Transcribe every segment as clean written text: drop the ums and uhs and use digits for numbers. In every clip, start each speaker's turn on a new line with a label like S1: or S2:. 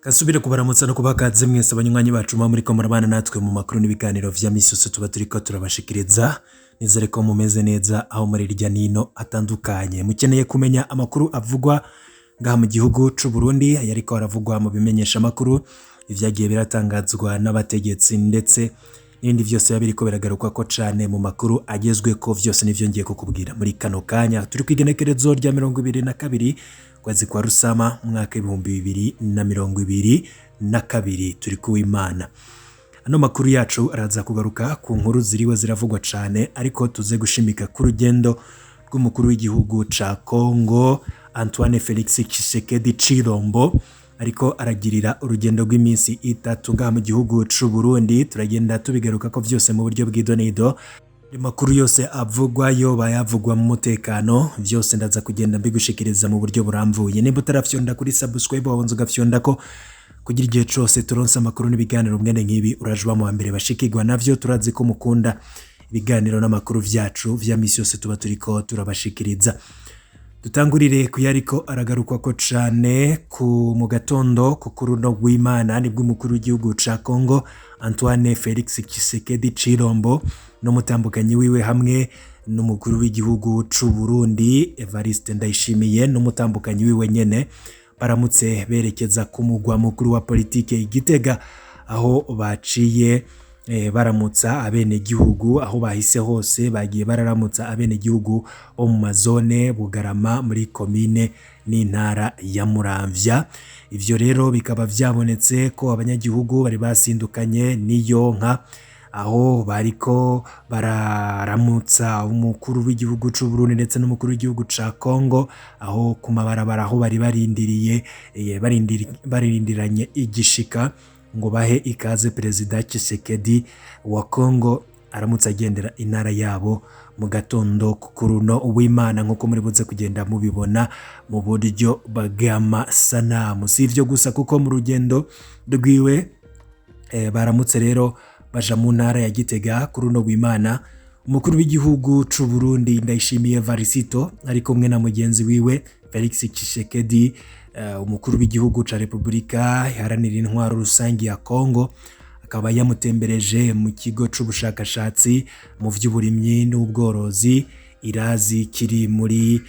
S1: Kasubire kubaramutsa no kubakaze mwese abanywanyi bacu muri ko murabana natwe mu makuru n'ibiganiro vya misusu tuba turiko turabashikiriza. Nizere ko mumeze neza aho muri irya nino atandukanye. Mukeneye kumenya amakuru avugwa ngaha mu gihugu c'u Burundi, yariko aravugwa mu bimenyesha makuru, ivyagiye biratangazwa n'abategetsi ndetse n'ibindi vyose biriko biragaruka ko cane mu makuru agezwe ko vyose nivyo ngiye kukubwira muri kano kanya. Turi kwigenekerezo rya 22 kwezi kwa Rusama mwaka 2022 turi kuw'Imana. Ano makuru yacu araza kugaruka ku nkuru ziriwe ziravugwa cane, ariko tuze gushimika ku rugendo rw'umukuru w'igihugu ca Kongo Antoine Felix Tshisekedi Tshilombo, ariko aragirira urugendo rw'iminsi 3 ngaha mu gihugu c'u Burundi. Turagenda tubigaruka ko vyose mu buryo bw'idonido. Makuru yose avugwa yo bayavugwa mu mutekano, vyose ndaza kugenda mbigushikiriza mu buryo buramvuye. Nimba utarafyonda kuri subscribe wabonze ugafyonda ko kugira igihe cose turonse amakuru n'ibiganiro mwene nk'ibi urajwa mu mbere bashikirwa navyo. Turazi ko mukunda ibiganiro n'amakuru vyacu vya misi yose tuba turiko turabashikiriza. Dutangurire kuyariko aragarukwa ko cane ku mu gatondo ku kuruno rw'Imana nibwo umukuru w'igihugu ca Kongo Antoine Felix Tshisekedi Tshilombo n'umutambukanyi wiwe hamwe n'umukuru w'igihugu c'u Burundi Evariste Ndayishimiye n'umutambukanyi wiwe nyene baramutse berekeza ku mugwa mukuru wa politike Igitega, aho baciye baramutsa abene gihugu. Aho bahise hose bagiye bararamutsa abene gihugu bo mu mazone Bugarama muri komine n'intara ya Muramvya. Ivyo rero bikaba vyabonetse ko abanyagihugu bari basindukanye n'iyonka, aho bariko bararamutsa umukuru w'igihugu c'u Burundi ndetse n'umukuru w'igihugu ca Kongo, aho ku mabarabara aho bari barindiranye igishika ngo bahe ikaze Perezida Tshisekedi wa Kongo aramutse agendera intara yabo mu gatondo kuruno w'Imana, nkuko muri buze kugenda mubibona mu buryo bw'amasanamu. Si ivyo gusa kuko mu rugendo rwiwe baramutse rero baja mu ntara ya Gitega kuruno w'Imana. Umukuru w'igihugu c'u Burundi Ndayishimiye Varisito ari kumwe na mugenzi wiwe Felix Tshisekedi, umukuru w'igihugu ca Republika Iharanira Intwaro Rusangi ya Kongo, akaba yamutembereje mu kigo c'ubushakashatsi mu vy'uburimyi n'ubworozi Irazi kiri muri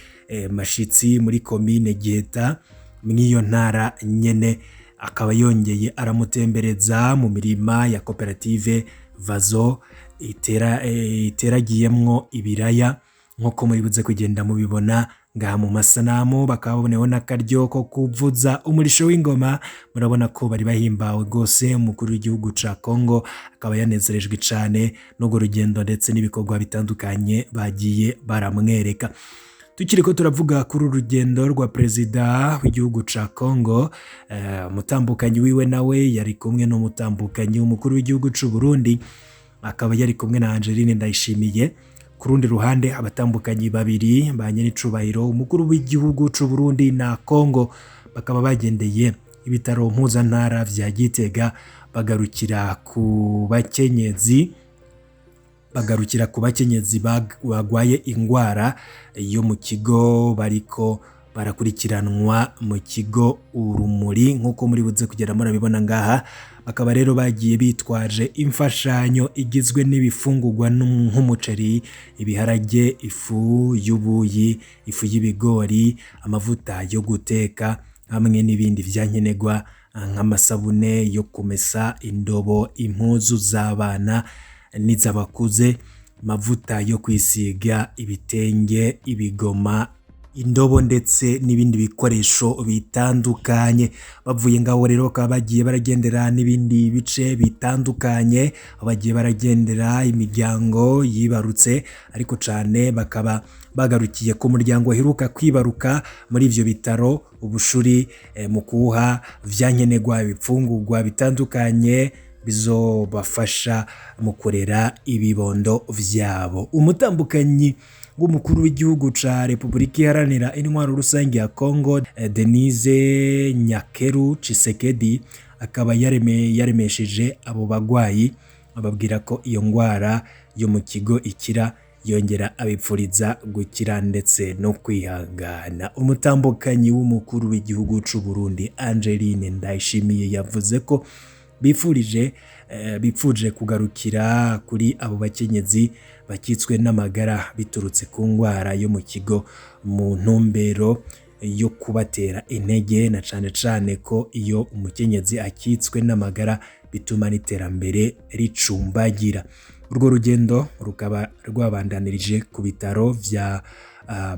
S1: Mashitsi muri komine Giheta mw'iyo ntara nyene. Akaba yongeye aramutembereza mu mirima ya koperative Vazo iteragiyemwo ibiraya, nkuko muri buze kugenda mubibona ngaha mu masanamu. Bakaba boneho n'akaryo ko kuvuza umurisho w'ingoma. Murabona ko bari bahimbawe gose. Umukuru w'igihugu ca Kongo akaba yanezerejwe cane n'urwo rugendo ndetse n'ibikorwa bitandukanye bagiye baramwereka. Tukiriko turavuga kuri urugendo rwa perezida w'igihugu ca Kongo, umutambukanyi wiwe nawe yari kumwe n'umutambukanyi w'umukuru w'igihugu c'u Burundi, akaba yari kumwe na Angeline Ndayishimiye. Ku rundi ruhande abatambukanyi babiri banye n'icubahiro umukuru w'igihugu c'u Burundi na Kongo bakaba bagendeye ibitaro mpuzantara vya Gitega bagarukira ku bakenyezi bagwaye ingwara yo mu kigo bariko barakurikiranwa mu kigo Urumuri, nkuko muri buze kugera murabibona ngaha. Bakaba rero bagiye bitwaje imfashanyo igizwe n'ibifungurwa nk'umuceri, ibiharage, ifu y'ubuyi, ifu y'ibigori, amavuta yo guteka hamwe n'ibindi vyankenerwa nk'amasabune yo kumesa, indobo, impuzu z'abana n'iz'abakuze, amavuta yo kwisiga, ibitenge, ibigoma, indobo ndetse n'ibindi bikoresho bitandukanye. Bavuye ngaho rero bakaba bagiye baragendera n'ibindi bice bitandukanye, bagiye baragendera imiryango yibarutse, ariko cane bakaba bagarukiye ku muryango waheruka kwibaruka muri ivyo bitaro ubushuri mu kuha vyankenerwa, ibifungurwa bitandukanye bizobafasha mu kurera ibibondo vyabo. Umutambukanyi w'umukuru w'igihugu ca Republika Iharanira Intwaro Rusangi ya Kongo Denise Nyakeru Tshisekedi akaba yaremesheje abo bagwayi, ababwira ko iyo ngwara yo mu kigo ikira yongera abipfuriza gukira ndetse no kwihangana. Umutambukanyi w'umukuru w'igihugu c'u Burundi Angeline Ndayishimiye yavuze ko bipfuje kugarukira kuri abo bakenyezi bakitswe n'amagara biturutse ku ngwara yo mu kigo mu ntumbero yo kubatera intege, na cane cane ko iyo umukenyezi akitswe n'amagara bituma n'iterambere ricumbagira. Urwo rugendo rukaba rwabandanirije ku bitaro vya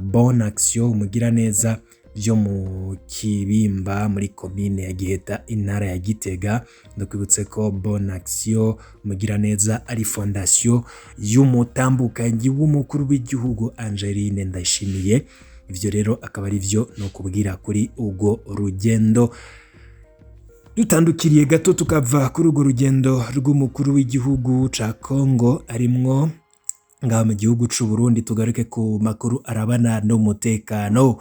S1: Bonne Action Umugiraneza vyo mu Kibimba muri komine ya Giheta intara ya Gitega. Ndakwibutse ko Bonne Action Umugiraneza ari fondation y'umutambukanyi w'umukuru w'igihugu Angeline Ndayishimiye. Ivyo rero akaba ari vyo no kubwira kuri urwo rugendo. Dutandukiriye gato tukava kuri urwo rugendo rw'umukuru w'igihugu ca Kongo arimwo ngaha mu gihugu c'u Burundi, tugaruke ku makuru arabana n'umutekano.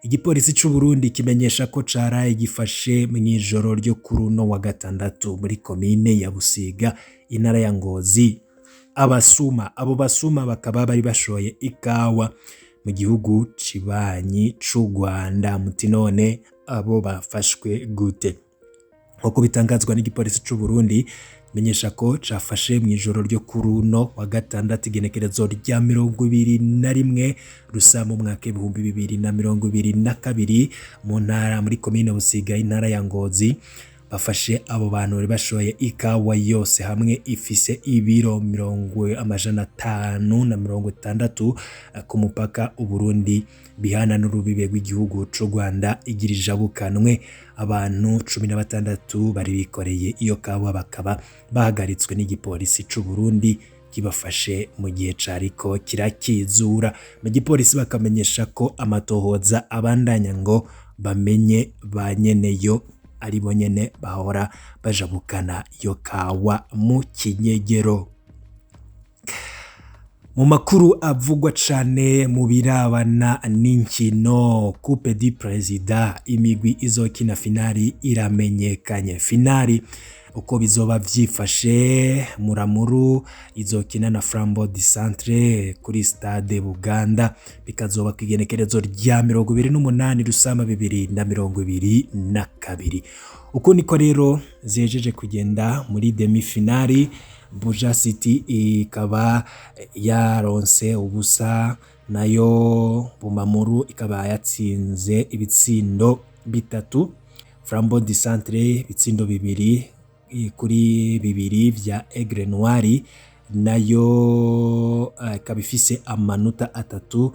S1: Igipolisi c'u Burundi kimenyesha ko caraye gifashe mw'ijoro ryo kuri uno wa gatandatu muri komine ya Busiga intara ya Ngozi abo basuma bakaba bari bashoye ikawa mu gihugu cibanyi c'u Rwanda. Muti none abo bafashwe gute? Nk'uko bitangazwa n'igipolisi c'u Burundi menyesha ko cafashe mw'ijoro ryo kuri uno wa gatandatu igenekerezo rya 21 Rusama mu mwaka 2022 mu ntara muri komine Busiga intara ya Ngozi. Bafashe abo bantu bari bashoye ikawa yose hamwe ifise ibiro 560 ku mupaka Uburundi bihana n'urubibe rw'igihugu c'u Rwanda igirijabukanwe. Abantu 16 bari bikoreye iyo kawa bakaba bahagaritswe n'igipolisi c'u Burundi kibafashe mu gihe cariko kirakizura. Mu gipolisi bakamenyesha ko amatohoza abandanya ngo bamenye ba nyeneyo ari bo nyene bahora bajabukana iyo kawa mu kinyegero. Mu makuru avugwa cane mu birabana n'inkino, Coupe du President imigwi izokina finali iramenyekanye. Finali uko bizoba vyifashe: Muramuru izokina na Flambeau du Centre kuri stade Buganda, bikazoba kwigenekerezo rya 28 Rusama 2022. Uko niko rero zejeje kugenda muri demi finali. Buja City ikaba yaronse ubusa, nayo Bumamuru ikaba yatsinze ibitsindo 3. Flambeau du Centre ibitsindo 2 kuri 2 vya Aigle Noir, nayo ikaba ifise amanota 3.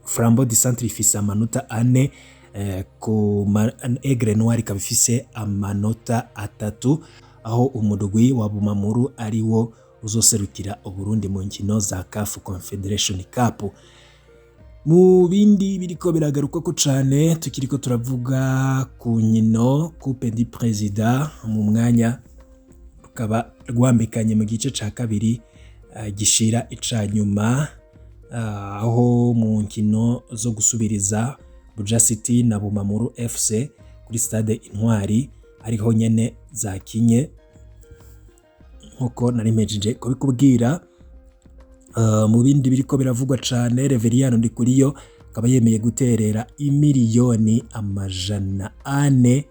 S1: Flambeau du Centre ifise amanota 4, ku Aigle Noir ikaba ifise amanota 3, aho umurwi wa Bumamuru ari wo uzoserukira Uburundi mu nkino za CAF Confederation Cup. Mu bindi biriko biragaruka ko cane tukiriko turavuga ku nkino Coupe du President, mu mwanya rukaba rwambikanye mu gice ca kabiri gishira ica nyuma, aho mu nkino zo gusubiriza Buja City na Bumamuru FC kuri stade Intwari ariho nyene zakinye. Nkuko nari mpejeje kubikubwira, mu bindi biriko biravugwa cane, Reveriyano Ndikuriyo akaba yemeye guterera imiliyoni 400.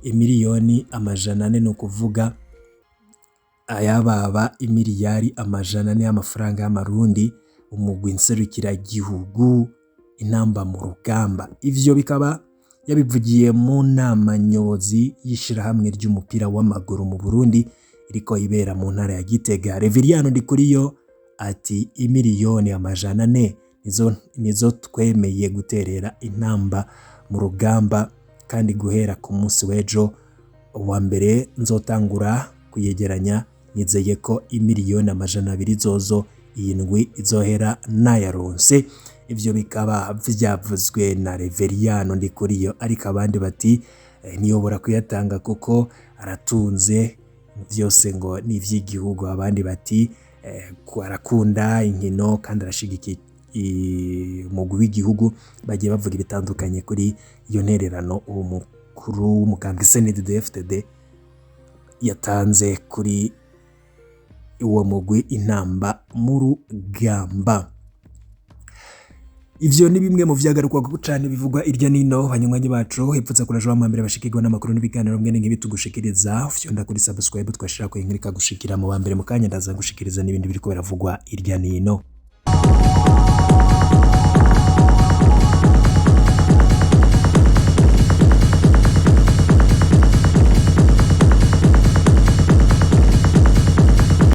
S1: Imiliyoni 400 no kuvuga ayababa imiliyari 400 y'amafaranga y'amarundi umugwi nserukira gihugu intamba mu rugamba. Ivyo bikaba yabivugiye mu nama nyobozi y'ishirahamwe ry'umupira w'amaguru mu Burundi iriko ibera mu ntara ya Gitega. Reveriyano Ndikuriyo ati imiliyoni 400 nizo twemeye guterera intamba mu rugamba, kandi guhera ku munsi w'ejo wa mbere nzotangura kuyegeranya. Nizeye ko imiliyoni 200 zozo indwi izohera nayaronse. Ivyo bikaba vyavuzwe na Reveriyano Ndikuriyo, ariko abandi bati niyobora kuyatanga kuko aratunze, vyose ngo ni ivy'igihugu. Abandi bati arakunda inkino kandi arashigikiye umugwi w'igihugu. Bagiye bavuga ibitandukanye kuri iyo ntererano uwo mukuru w'umugambwe CNDD-FDD yatanze kuri uwo mugwi intamba mu rugamba. Ivyo ni bimwe mu vyagarukwako cane bivugwa irya nino banywanyi bacu hepfutse kuraje wa mbere bashikirwa n'amakuru n'ibiganiro mwene ngibi tugushikiriza fyonda kuri subscribe twashira ko inkirika gushikira mu bambere mu kanya ndaza gushikiriza n'ibindi biriko biravugwa irya nino.